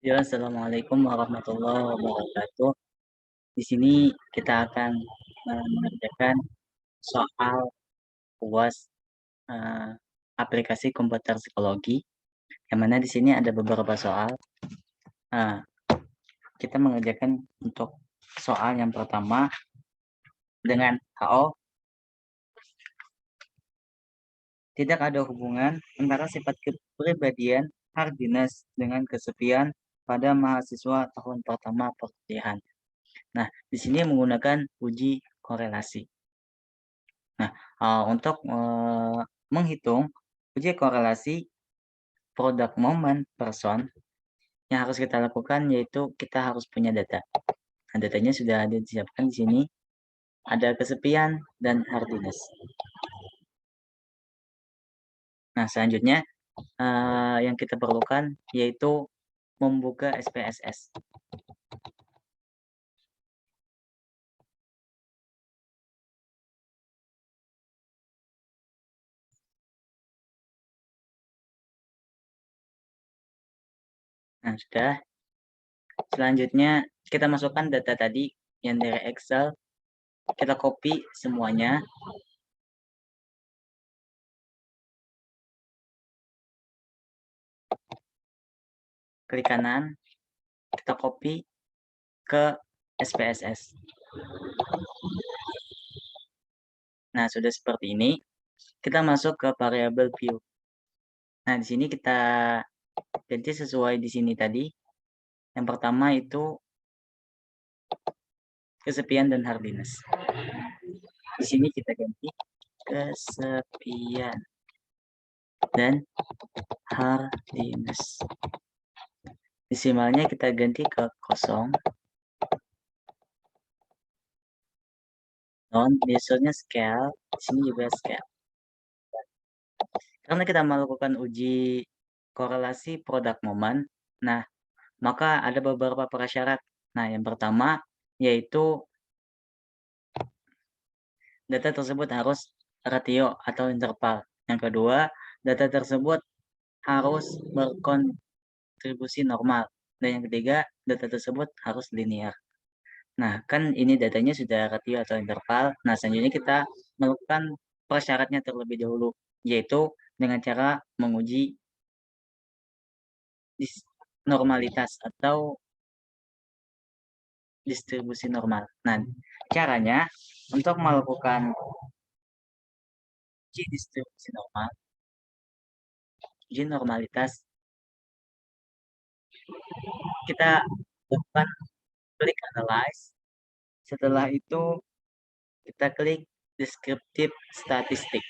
Ya, assalamualaikum warahmatullahi wabarakatuh. Di sini kita akan mengerjakan soal UAS eh, aplikasi komputer psikologi, yang mana di sini ada beberapa soal. Nah, kita mengerjakan untuk soal yang pertama dengan HO. Tidak ada hubungan antara sifat kepribadian hardiness dengan kesepian pada mahasiswa tahun pertama perkuliahan. Nah, di sini menggunakan uji korelasi. Nah, untuk menghitung uji korelasi product moment person, yang harus kita lakukan yaitu kita harus punya data. Nah, datanya sudah ada disiapkan di sini, ada kesepian dan hardiness. Nah, selanjutnya yang kita perlukan yaitu membuka SPSS. Nah, sudah. Selanjutnya kita masukkan data tadi yang dari Excel, kita copy semuanya. Klik kanan, kita copy ke SPSS. Nah, sudah seperti ini. Kita masuk ke variabel view. Nah, di sini kita ganti sesuai di sini tadi. Yang pertama itu kesepian dan hardiness. Di sini kita ganti kesepian dan hardiness. Desimalnya kita ganti ke 0. Biasanya scale, di sini juga scale. Karena kita melakukan uji korelasi product moment, nah, maka ada beberapa prasyarat. Nah, yang pertama yaitu data tersebut harus ratio atau interval. Yang kedua, data tersebut harus berkontribusi normal. Dan yang ketiga, data tersebut harus linear. Nah, kan ini datanya sudah ratio atau interval. Nah, selanjutnya kita melakukan prasyaratnya terlebih dahulu, yaitu dengan cara menguji normalitas atau distribusi normal. Nah, caranya untuk melakukan uji distribusi normal, uji normalitas, kita lakukan klik analyze. Setelah itu kita klik descriptive statistik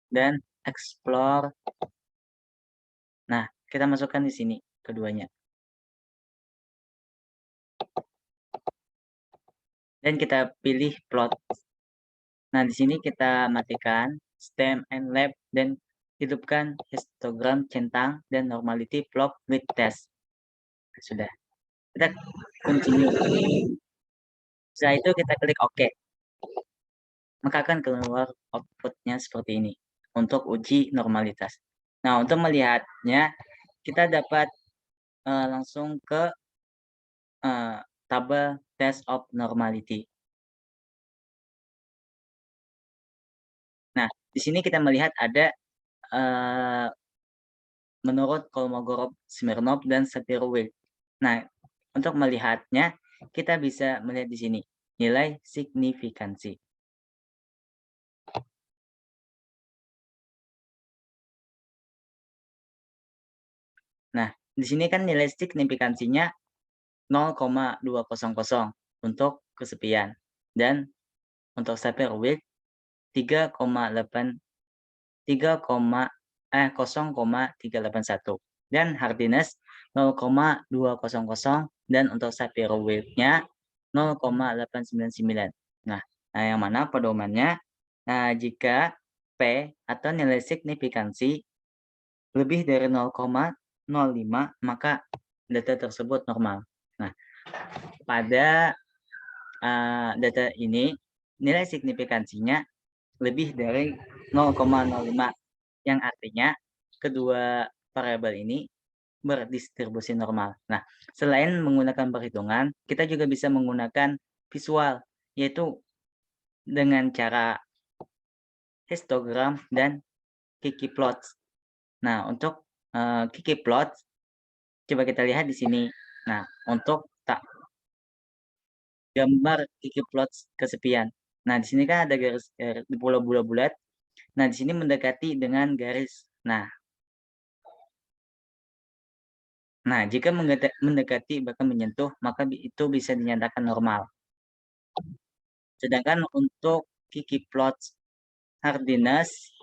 dan explore. Nah, kita masukkan di sini keduanya. Dan kita pilih plot. Nah, di sini kita matikan stem and lab dan hidupkan histogram centang dan normality plot with test. Sudah. Kita continue. Setelah itu kita klik OK. Maka akan keluar outputnya seperti ini untuk uji normalitas. Nah, untuk melihatnya kita dapat langsung ke tabel test of normality. Nah, di sini kita melihat ada menurut Kolmogorov, Smirnov, dan Sapir-Wheel. Nah, untuk melihatnya kita bisa melihat di sini nilai signifikansi. Nah, di sini kan nilai signifikansinya 0,200 untuk kesepian dan untuk Sapir-Wheel 0,381 dan hardiness 0,200 dan untuk Sapir-Wheel-nya 0,899. Nah, yang mana pedomannya? Nah, jika P atau nilai signifikansi lebih dari 0,05 maka data tersebut normal. Nah, pada data ini nilai signifikansinya lebih dari 0,05 yang artinya kedua variabel ini berdistribusi normal. Nah, selain menggunakan perhitungan, kita juga bisa menggunakan visual, yaitu dengan cara histogram dan Kiki plots. Nah, untuk Kiki plots, coba kita lihat di sini. Nah, untuk gambar Kiki plots kesepian. Nah, di sini kan ada garis bola bulat. Nah, di sini mendekati dengan garis. Nah, jika mendekati bahkan menyentuh, maka itu bisa dinyatakan normal. Sedangkan untuk Kiki plots hardiness,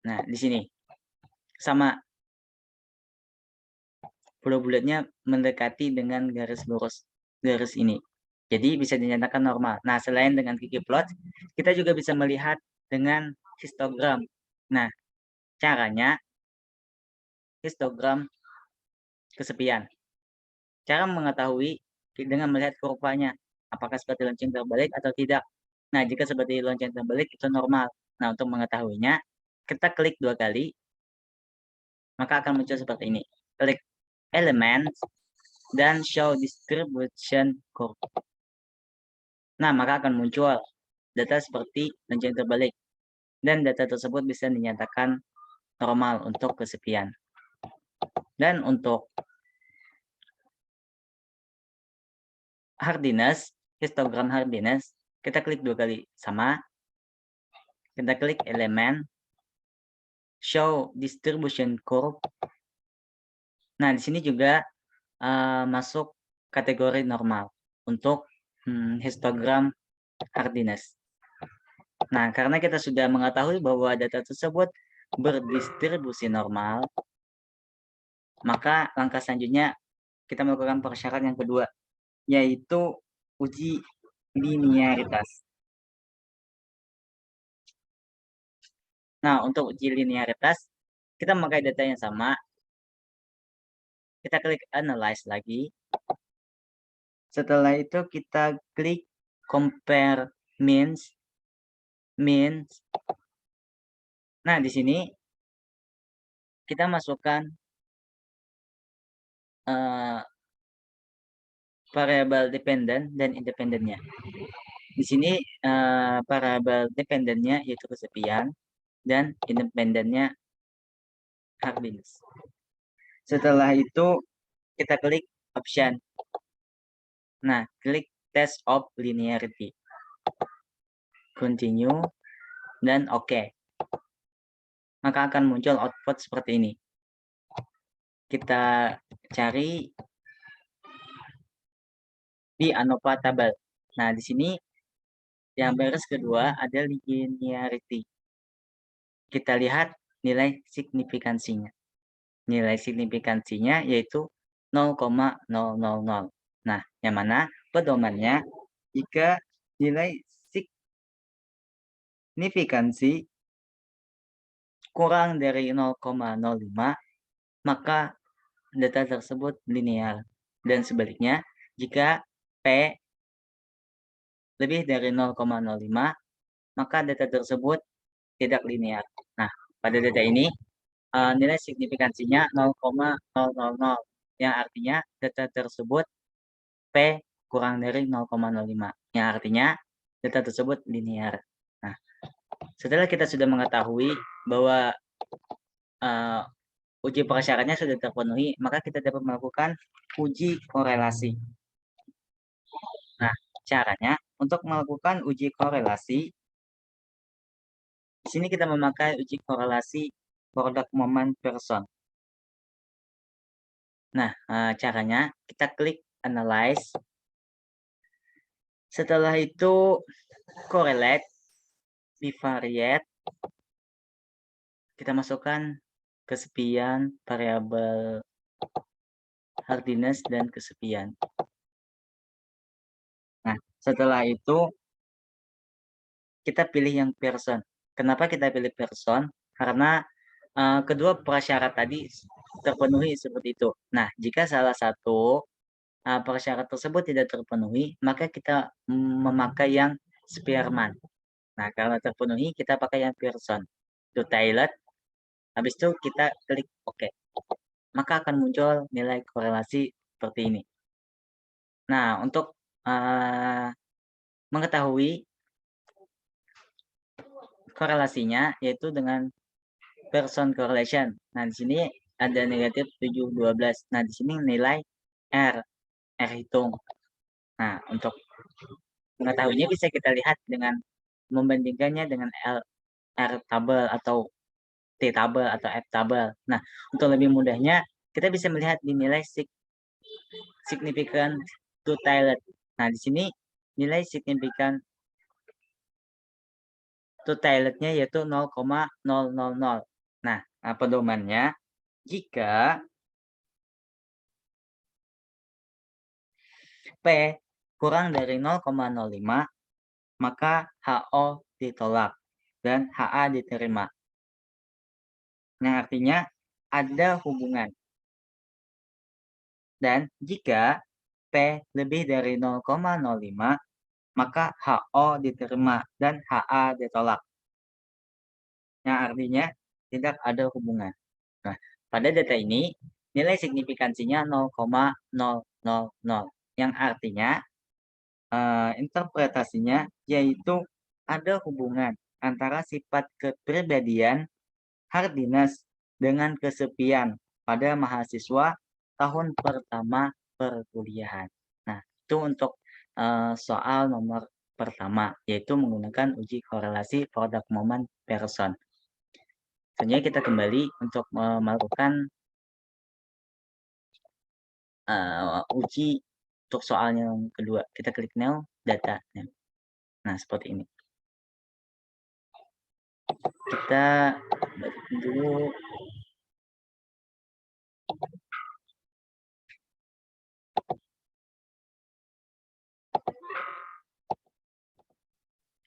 nah di sini sama bola bulatnya mendekati dengan garis lurus, garis ini. Jadi bisa dinyatakan normal. Nah, selain dengan Kiki plot, kita juga bisa melihat dengan histogram. Nah, caranya histogram kesepian. Cara mengetahui dengan melihat kurvanya, apakah seperti lonceng terbalik atau tidak. Nah, jika seperti lonceng terbalik itu normal. Nah, untuk mengetahuinya, kita klik 2 kali, maka akan muncul seperti ini. Klik Elements dan Show Distribution Curve. Nah, maka akan muncul data seperti lonceng terbalik. Dan data tersebut bisa dinyatakan normal untuk kesepian. Dan untuk hardiness, histogram hardiness, kita klik 2 kali sama. Kita klik elemen, show distribution curve. Nah, di sini juga masuk kategori normal untuk histogram hardiness. Nah, karena kita sudah mengetahui bahwa data tersebut berdistribusi normal, maka langkah selanjutnya kita melakukan persyarat yang kedua, yaitu uji linearitas. Nah, untuk uji linearitas, kita memakai data yang sama. Kita klik Analyze lagi. Setelah itu kita klik Compare Means. Nah, di sini kita masukkan variabel dependent dan independennya. Di sini variabel dependennya yaitu kesepian dan independennya hardiness. Setelah itu kita klik option. Nah, klik test of linearity. Continue dan OK. Maka akan muncul output seperti ini. Kita cari di ANOVA tabel. Nah, di sini yang baris kedua ada linearity. Kita lihat nilai signifikansinya. Nilai signifikansinya yaitu 0,000. Nah, yang mana pedomannya jika nilai signifikansi kurang dari 0,05, maka data tersebut linear. Dan sebaliknya, jika P lebih dari 0,05, maka data tersebut tidak linear. Nah, pada data ini nilai signifikansinya 0,000, yang artinya data tersebut P kurang dari 0,05, yang artinya data tersebut linear. Nah, setelah kita sudah mengetahui bahwa uji persyaratnya sudah terpenuhi, maka kita dapat melakukan uji korelasi. Nah, caranya untuk melakukan uji korelasi, di sini kita memakai uji korelasi product moment person. Nah, caranya kita klik analyze. Setelah itu correlate, bivariate. Kita masukkan kesepian, variabel hardiness dan kesepian. Nah, setelah itu kita pilih yang person. Kenapa kita pilih person? Karena kedua prasyarat tadi terpenuhi seperti itu. Nah, jika salah satu prasyarat tersebut tidak terpenuhi, maka kita memakai yang Spearman. Nah, kalau terpenuhi, kita pakai yang Pearson. To Tailor, Habis itu kita klik OK. Maka akan muncul nilai korelasi seperti ini. Nah, untuk mengetahui korelasinya yaitu dengan Pearson correlation. Nah, di sini ada negatif 712. Nah, di sini nilai R hitung. Nah, untuk mengetahuinya bisa kita lihat dengan membandingkannya dengan R tabel atau T tabel atau F tabel. Nah, untuk lebih mudahnya kita bisa melihat di nilai signifikan to tiled. Nah, di sini nilai signifikan to tilednya yaitu 0,000. Nah, pedomannya jika P kurang dari 0,05 maka HO ditolak dan HA diterima. Yang artinya ada hubungan. Dan jika P lebih dari 0,05 maka HO diterima dan HA ditolak. Yang artinya tidak ada hubungan. Nah, pada data ini nilai signifikansinya 0,000 yang artinya interpretasinya yaitu ada hubungan antara sifat kepribadian hardiness dengan kesepian pada mahasiswa tahun pertama perkuliahan. Nah, itu untuk soal nomor pertama, yaitu menggunakan uji korelasi product moment person. Selanjutnya kita kembali untuk melakukan uji untuk soal yang kedua. Kita klik new data. Nah, seperti ini. Kita dulu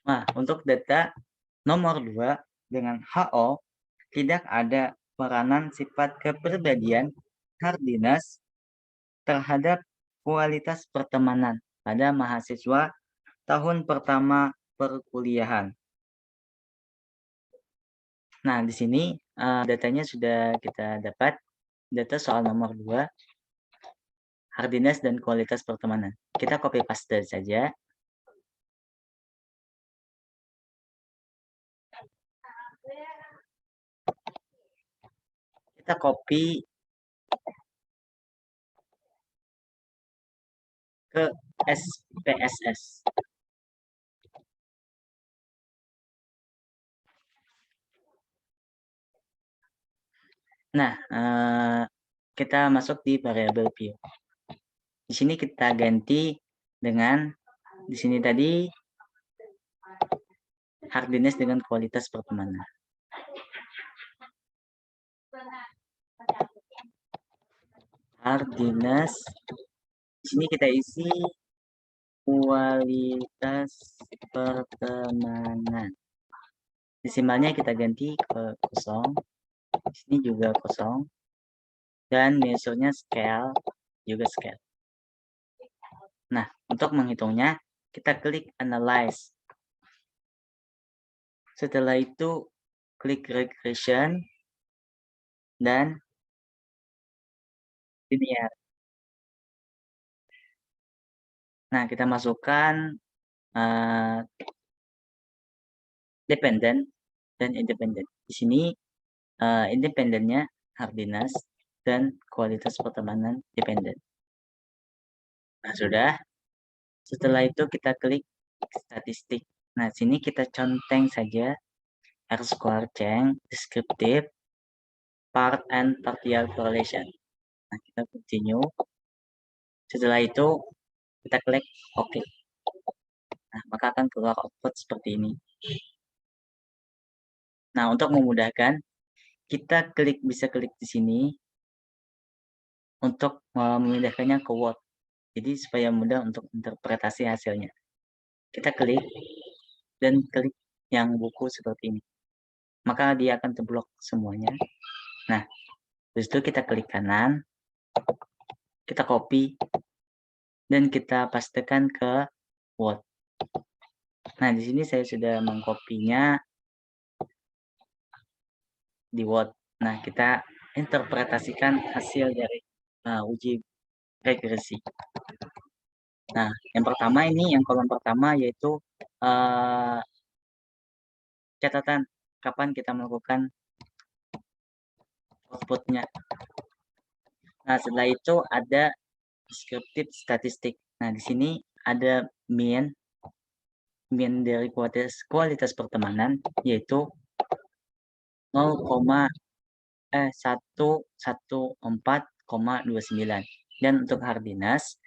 Nah, untuk data nomor 2 dengan HO tidak ada peranan sifat kepribadian hardiness terhadap kualitas pertemanan pada mahasiswa tahun pertama perkuliahan. Nah, di sini datanya sudah kita dapat. Data soal nomor 2, hardiness dan kualitas pertemanan. Kita copy paste saja. Kita copy ke SPSS. Nah, kita masuk di variabel view. Di sini kita ganti dengan di sini tadi hardiness dengan kualitas pertemanan. Hardiness. Di sini kita isi kualitas pertemanan. Desimalnya kita ganti ke 0. Di sini juga 0. Dan measure-nya scale, juga scale. Nah, untuk menghitungnya, kita klik analyze. Setelah itu, klik regression dan linear. Nah, kita masukkan dependent dan independent. Di sini independennya hardiness dan kualitas pertemanan dependent. Nah, sudah. Setelah itu kita klik statistik. Nah, sini kita conteng saja R-square change, descriptive, part and partial correlation. Nah, kita continue. Setelah itu kita klik OK. Nah, maka akan keluar output seperti ini. Nah, untuk memudahkan, kita bisa klik di sini untuk memindahkannya ke Word. Jadi supaya mudah untuk interpretasi hasilnya. Kita klik dan klik yang buku seperti ini. Maka dia akan terblok semuanya. Nah, habis itu kita klik kanan, kita copy, dan kita pastekan ke Word. Nah, di sini saya sudah mengkopinya di Word. Nah, kita interpretasikan hasil dari uji regresi. Nah, yang pertama ini, yang kolom pertama yaitu uh, catatan kapan kita melakukan outputnya. Nah, setelah itu ada deskriptif statistik. Nah, di sini ada mean dari kualitas pertemanan yaitu 114,29 dan untuk hardiness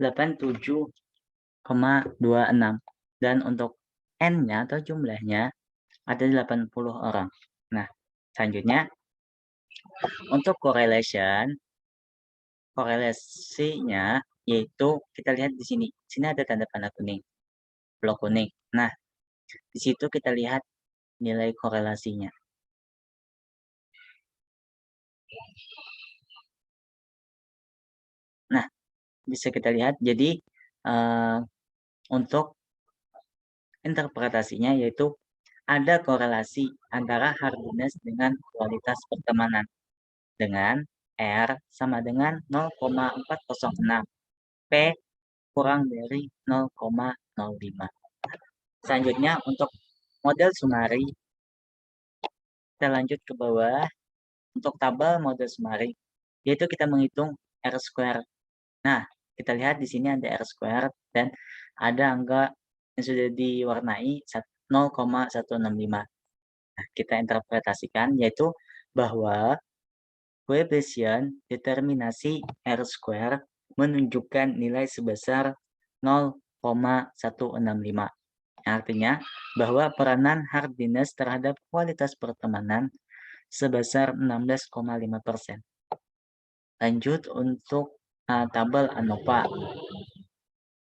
87,26 dan untuk n-nya atau jumlahnya ada 80 orang. Nah, selanjutnya untuk korelasinya yaitu kita lihat di sini. Sini ada tanda panah kuning, blok kuning. Nah, di situ kita lihat nilai korelasinya. Nah, bisa kita lihat. Jadi untuk interpretasinya yaitu ada korelasi antara hardiness dengan kualitas pertemanan dengan R sama dengan 0,406, P kurang dari 0,05. Selanjutnya untuk model Sumari, kita lanjut ke bawah. Untuk tabel model Sumari, yaitu kita menghitung R square. Nah, kita lihat di sini ada R square dan ada angka yang sudah diwarnai 0,165. Nah, kita interpretasikan yaitu bahwa koefisien determinasi R square menunjukkan nilai sebesar 0,165. Artinya bahwa peranan hardiness terhadap kualitas pertemanan sebesar 16,5%. Lanjut untuk tabel ANOVA.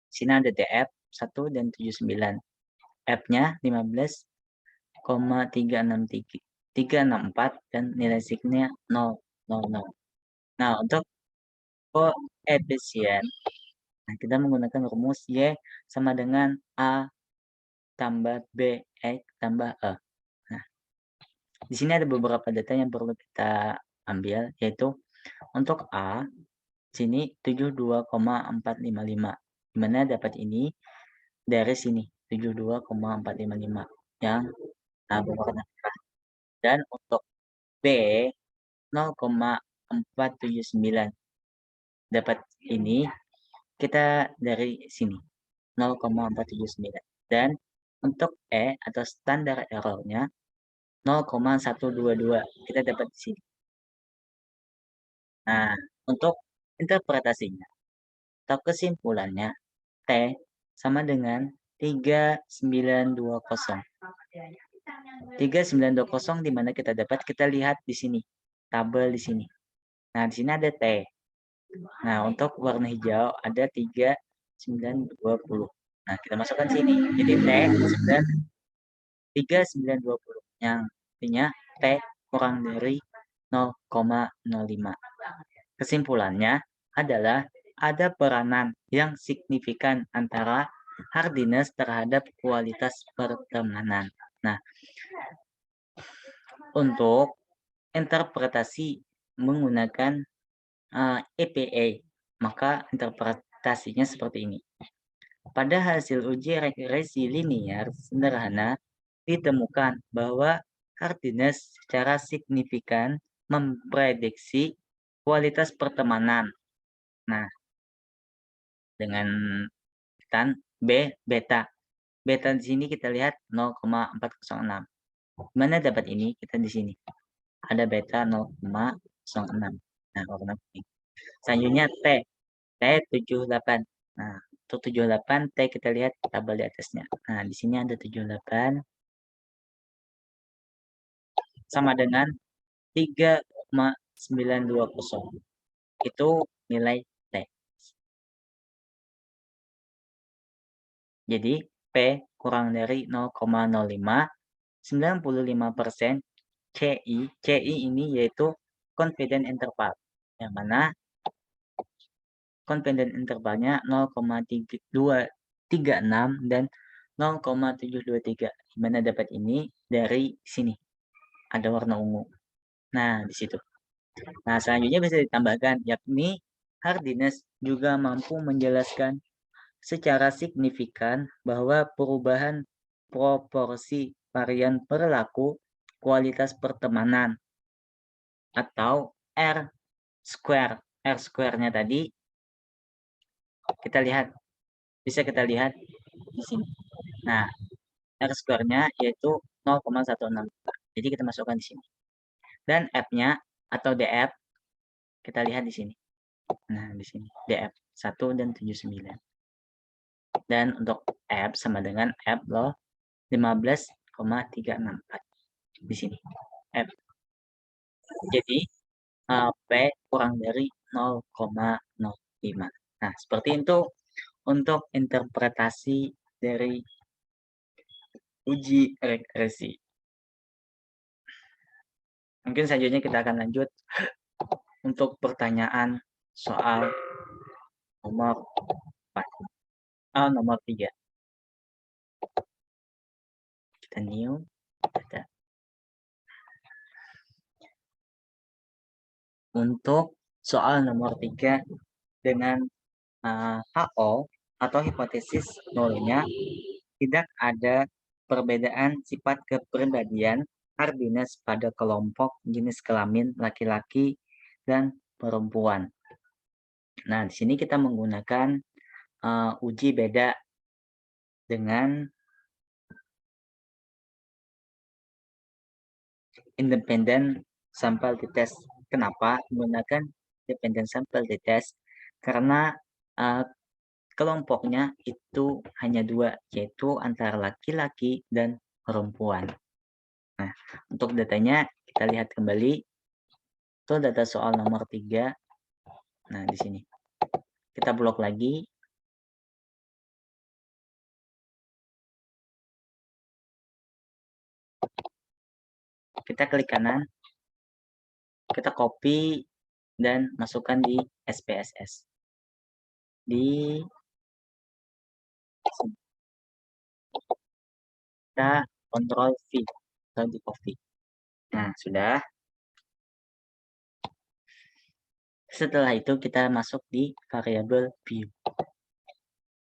Sini ada DF 1 dan 79. F-nya 15,364 dan nilai sigma 0,00. Nah, untuk koefisien, kita menggunakan rumus Y sama dengan A tambah B X tambah E. Nah, di sini ada beberapa data yang perlu kita ambil, yaitu untuk A, sini 72,455. Dimana dapat ini dari sini 72,455 yang berwarna merah. Dan untuk B 0,479. Dapat ini kita dari sini 0,479. Dan untuk E atau standar errornya 0,122 kita dapat di sini. Nah, untuk interpretasinya atau kesimpulannya T sama dengan 3920. 3920 di mana kita dapat, kita lihat di sini, tabel di sini. Nah, di sini ada T. Nah, untuk warna hijau ada 3920. Nah, kita masukkan sini. Jadi T 3920 yang artinya T kurang dari 0,05. Kesimpulannya adalah ada peranan yang signifikan antara hardiness terhadap kualitas pertemanan. Nah, untuk interpretasi menggunakan EPA, maka interpretasinya seperti ini. Pada hasil uji regresi linear sederhana, ditemukan bahwa hardiness secara signifikan memprediksi kualitas pertemanan. Nah, dengan tan B beta. Beta di sini kita lihat 0,406. Mana dapat ini? Kita di sini. Ada beta 0,06. Nah, warna kuning. Selanjutnya T. T 78. Nah, untuk 78 T kita lihat tabel di atasnya. Nah, di sini ada 78 sama dengan 3,920. Itu nilai T. Jadi P kurang dari 0,05, 95% CI. CI ini yaitu confidence interval, yang mana confidence intervalnya 0,236 dan 0,723. Gimana dapat ini dari sini? Ada warna ungu. Nah, di situ. Nah, selanjutnya bisa ditambahkan, yakni hardiness juga mampu menjelaskan secara signifikan bahwa perubahan proporsi varian perilaku kualitas pertemanan atau R square. R square-nya tadi kita lihat, bisa kita lihat di sini. Nah, R square-nya yaitu 0,164. Jadi kita masukkan di sini. Dan F-nya atau DF kita lihat di sini. Nah, di sini DF 1 dan 79. Dan untuk F sama dengan F loh 15,364 di sini. F. Jadi P kurang dari 0,05. Nah, seperti itu untuk interpretasi dari uji regresi. Mungkin selanjutnya kita akan lanjut untuk pertanyaan soal nomor 4. Nomor 3. Kita new data. Untuk soal nomor 3 dengan HO atau hipotesis nolnya tidak ada perbedaan sifat kepribadian hardiness pada kelompok jenis kelamin laki-laki dan perempuan. Nah, di sini kita menggunakan uji beda dengan independent sample test. Kenapa menggunakan independent sample test? Karena kelompoknya itu hanya 2, yaitu antara laki-laki dan perempuan. Nah, untuk datanya kita lihat kembali. Itu data soal nomor 3. Nah, di sini. Kita blok lagi. Kita klik kanan. Kita copy dan masukkan di SPSS. Di sini. Kita Ctrl V atau di copy. Nah, sudah. Setelah itu kita masuk di variabel view.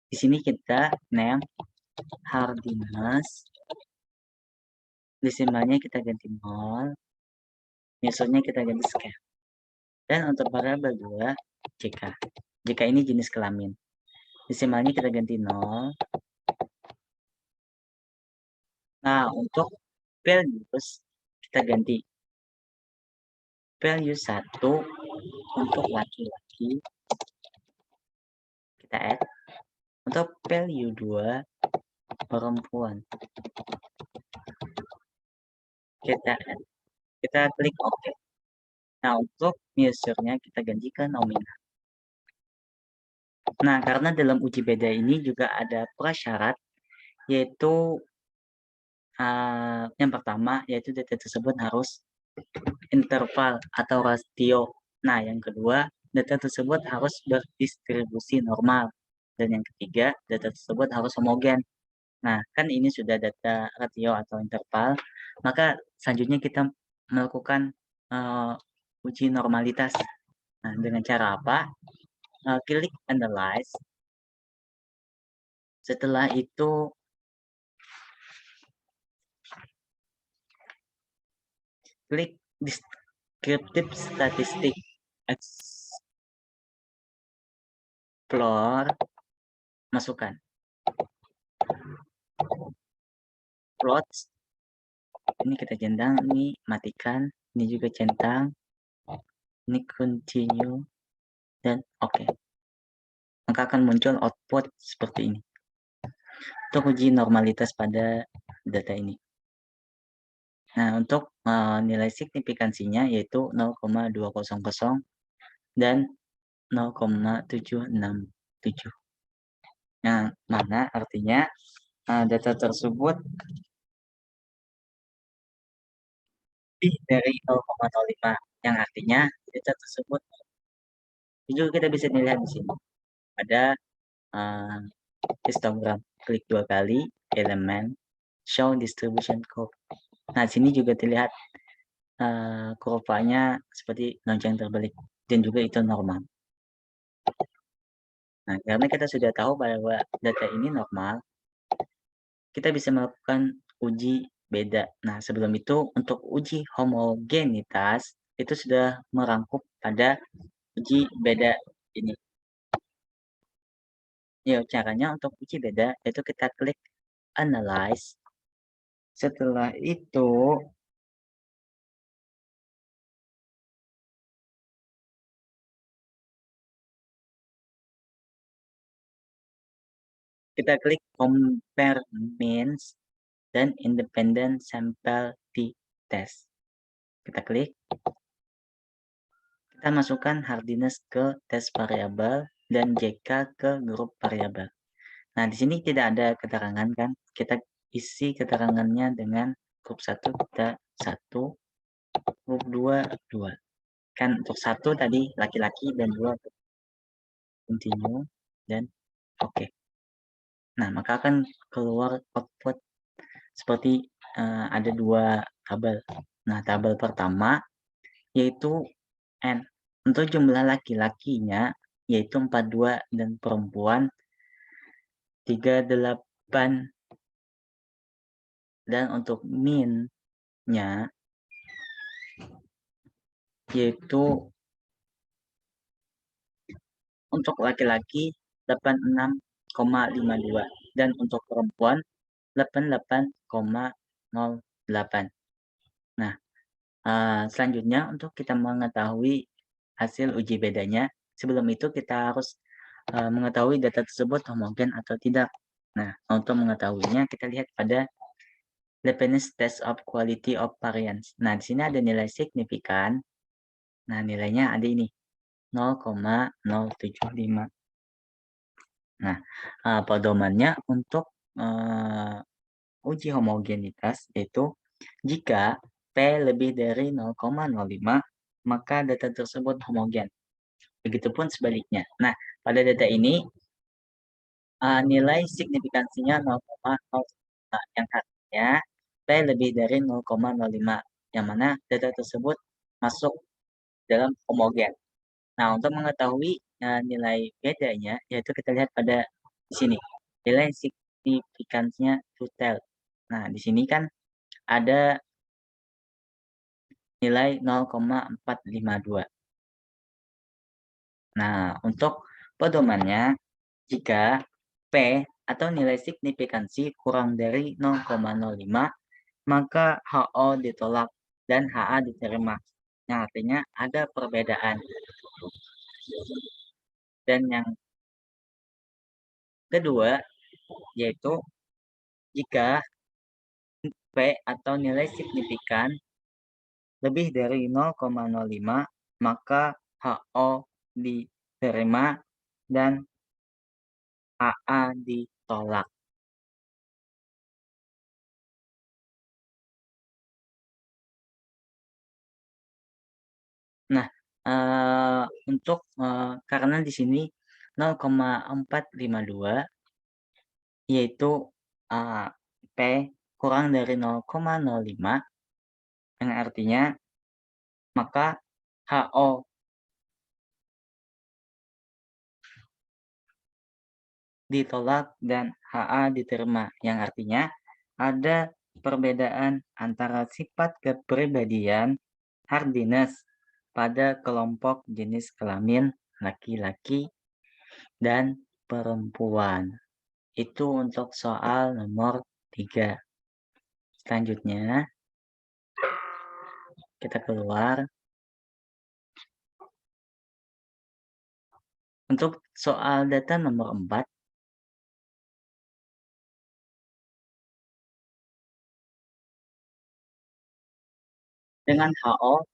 Di sini kita name hardiness. Desimalnya kita ganti 0. Mesornya kita ganti scale. Dan untuk variabel 2 JK. JK ini jenis kelamin. Desimalnya kita ganti 0. Nah, untuk values kita ganti value 1 untuk laki-laki. Kita add. Untuk value 2 perempuan. Kita add. Kita klik OK. Nah, untuk measure-nya kita ganti ke nominal. Nah, karena dalam uji beda ini juga ada prasyarat, yaitu yang pertama yaitu data tersebut harus interval atau rasio. Nah, yang kedua, data tersebut harus berdistribusi normal. Dan yang ketiga, data tersebut harus homogen. Nah, kan ini sudah data rasio atau interval, maka selanjutnya kita melakukan uji normalitas. Nah, dengan cara apa? Klik analyze. Setelah itu klik descriptive statistic, explore, masukkan plot. Ini kita centang, ini matikan, ini juga centang, ini continue, dan oke. Maka akan muncul output seperti ini. Untuk uji normalitas pada data ini. Nah, untuk nilai signifikansinya yaitu 0,200 dan 0,767. Yang mana artinya data tersebut lebih dari 0,05, yang artinya data tersebut juga kita bisa dilihat di sini. Ada histogram, klik 2 kali, elemen, show distribution curve. Nah, sini juga terlihat kurvanya seperti lonceng terbalik dan juga itu normal. Nah, karena kita sudah tahu bahwa data ini normal, kita bisa melakukan uji beda. Nah, sebelum itu untuk uji homogenitas itu sudah merangkup pada uji beda ini. Ya, caranya untuk uji beda itu kita klik analyze. Setelah itu kita klik compare means dan independent sample t-test. Kita klik, kita masukkan hardiness ke tes variabel dan JK ke grup variabel. Nah, di sini tidak ada keterangan kan? Kita isi keterangannya dengan grup 1 kita 1, grup 2 2. Kan untuk 1 tadi laki-laki dan 2 continue dan oke. Okay. Nah, maka akan keluar output seperti ada 2 tabel. Nah, tabel pertama yaitu N. Untuk jumlah laki-lakinya yaitu 42 dan perempuan 38 dan untuk min-nya yaitu untuk laki-laki 86,52 dan untuk perempuan 88,08. Nah, selanjutnya untuk kita mengetahui hasil uji bedanya, sebelum itu kita harus mengetahui data tersebut homogen atau tidak. Nah, untuk mengetahuinya kita lihat pada Leibniz Test of Quality of Variance. Nah, di sini ada nilai signifikan. Nah, nilainya ada ini 0,075. Nah, pedomannya untuk uji homogenitas yaitu jika P lebih dari 0,05 maka data tersebut homogen. Begitupun sebaliknya. Nah, pada data ini nilai signifikansinya 0,05 yang artinya P lebih dari 0,05 yang mana data tersebut masuk dalam homogen. Nah, untuk mengetahui nilai bedanya yaitu kita lihat pada di sini. Nilai signifikansinya total. Nah, di sini kan ada nilai 0,452. Nah, untuk pedomannya, jika P atau nilai signifikansi kurang dari 0,05, maka HO ditolak dan HA diterima. Yang artinya ada perbedaan. Dan yang kedua, yaitu jika P atau nilai signifikan lebih dari 0,05, maka HO diterima dan HA ditolak. Nah, untuk karena di sini 0,452 yaitu P kurang dari 0,05 yang artinya maka HO ditolak dan HA diterima yang artinya ada perbedaan antara sifat kepribadian hardiness pada kelompok jenis kelamin laki-laki dan perempuan. Itu untuk soal nomor 3. Selanjutnya, kita keluar. Untuk soal data nomor 4, dengan HO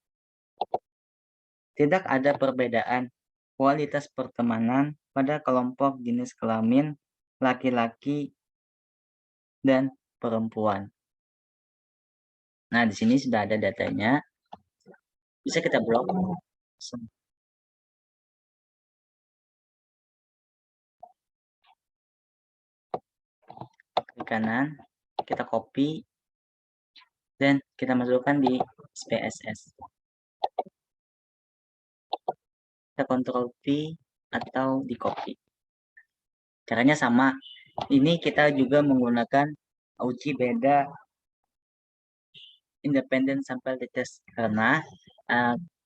tidak ada perbedaan kualitas pertemanan pada kelompok jenis kelamin laki-laki dan perempuan. Nah, di sini sudah ada datanya. Bisa kita blok. Klik kanan, kita copy, dan kita masukkan di SPSS. Kita Ctrl V atau di copy. Caranya sama. Ini kita juga menggunakan uji beda independent sample test karena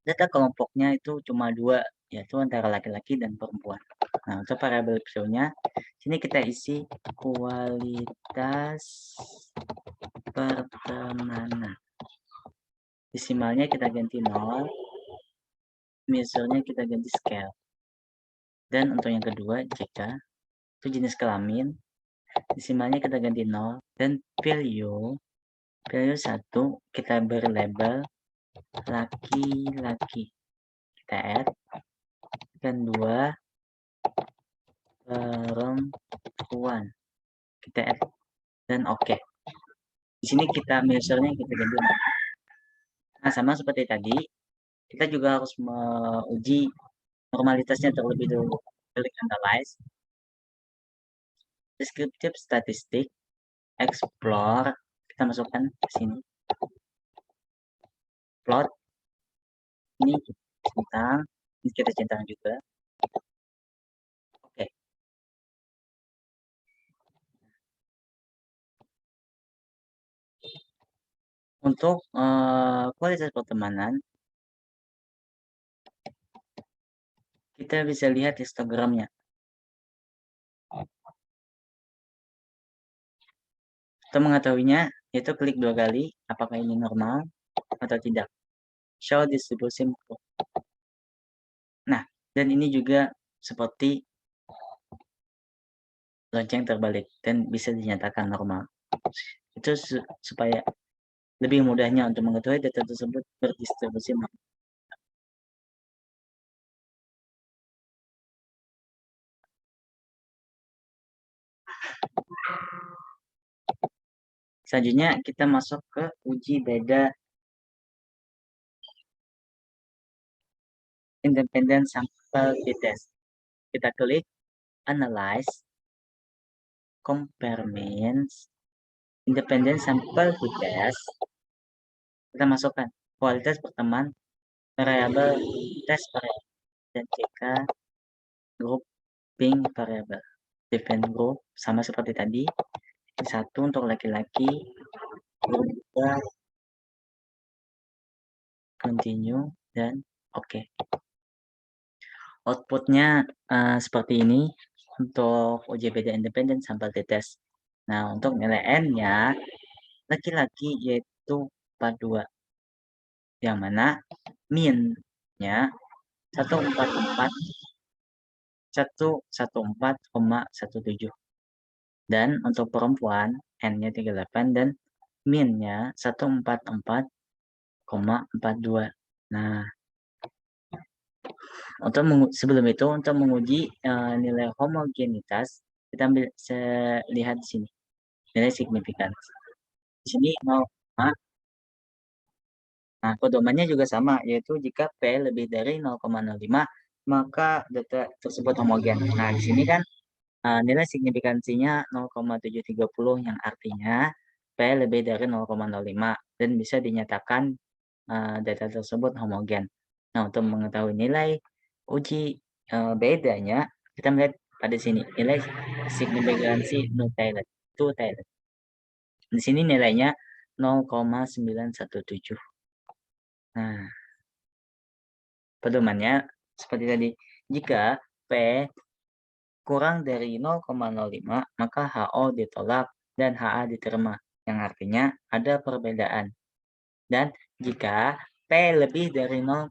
data kelompoknya itu cuma dua, yaitu antara laki-laki dan perempuan. Nah, untuk variabel nya sini kita isi kualitas pertemanan. Desimalnya kita ganti 0, measure-nya kita ganti scale. Dan untuk yang kedua, jika itu jenis kelamin, desimalnya kita ganti 0, dan value 1 kita beri label laki-laki. Kita add, dan 2 perempuan. Kita add, dan oke. Di sini kita measure-nya kita ganti 0. Nah, sama seperti tadi, kita juga harus menguji normalitasnya terlebih dahulu. Klik analyze, descriptive statistic, explore, kita masukkan ke sini. Plot, ini centang, ini kita centang juga. Oke. Untuk kualitas pertemanan, kita bisa lihat histogramnya. Untuk mengetahuinya, yaitu klik 2 kali, apakah ini normal atau tidak. Show distribution. Nah, dan ini juga seperti lonceng terbalik dan bisa dinyatakan normal. Itu supaya lebih mudahnya untuk mengetahui data tersebut berdistribusi normal. Selanjutnya kita masuk ke uji beda independent sample test. Kita klik analyze, compare means, independent sample test. Kita masukkan kualitas pertemuan, variabel test variabel, dan CK grouping variabel. Define group sama seperti tadi. Satu untuk laki-laki, group 2 continue, dan oke. Outputnya seperti ini untuk uji beda independen sampel test. Nah, untuk nilai N-nya laki-laki yaitu 42, yang mana min-nya 144,17, dan untuk perempuan N-nya 38 dan min-nya 144,42. Nah, sebelum itu untuk menguji nilai homogenitas, kita lihat di sini nilai signifikan. Di sini 0, nah pedomannya juga sama, yaitu jika P lebih dari 0,05 maka data tersebut homogen. Nah di sini kan nilai signifikansinya 0,730 yang artinya P lebih dari 0,05 dan bisa dinyatakan data tersebut homogen. Nah untuk mengetahui nilai uji bedanya, kita melihat pada sini nilai signifikansi two-tailed. Di sini nilainya 0,917. Nah, pedomannya seperti tadi. Jika P kurang dari 0,05 maka HO ditolak dan HA diterima, yang artinya ada perbedaan. Dan jika P lebih dari 0,05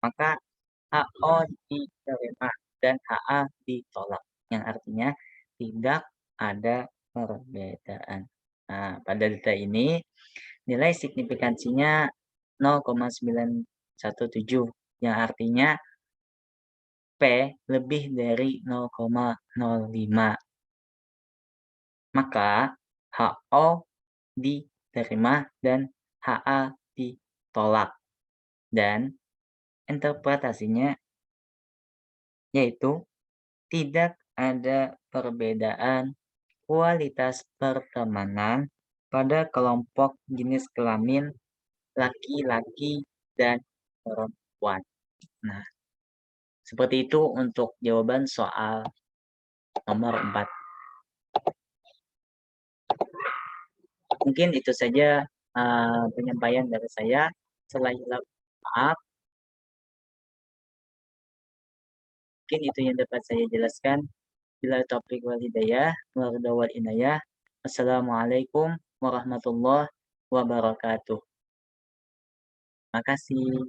maka HO diterima dan HA ditolak, yang artinya tidak ada perbedaan. Nah, pada data ini nilai signifikansinya 0,917, yang artinya P lebih dari 0,05. Maka HO diterima dan HA ditolak. Dan interpretasinya yaitu tidak ada perbedaan kualitas pertemanan pada kelompok jenis kelamin laki-laki dan perempuan. Nah, seperti itu untuk jawaban soal nomor 4. Mungkin itu saja penyampaian dari saya. Setelah hilaf maaf, mungkin itu yang dapat saya jelaskan. Bila taufiq wal hidayah, wal inayah. Assalamualaikum warahmatullahi wabarakatuh. Terima kasih.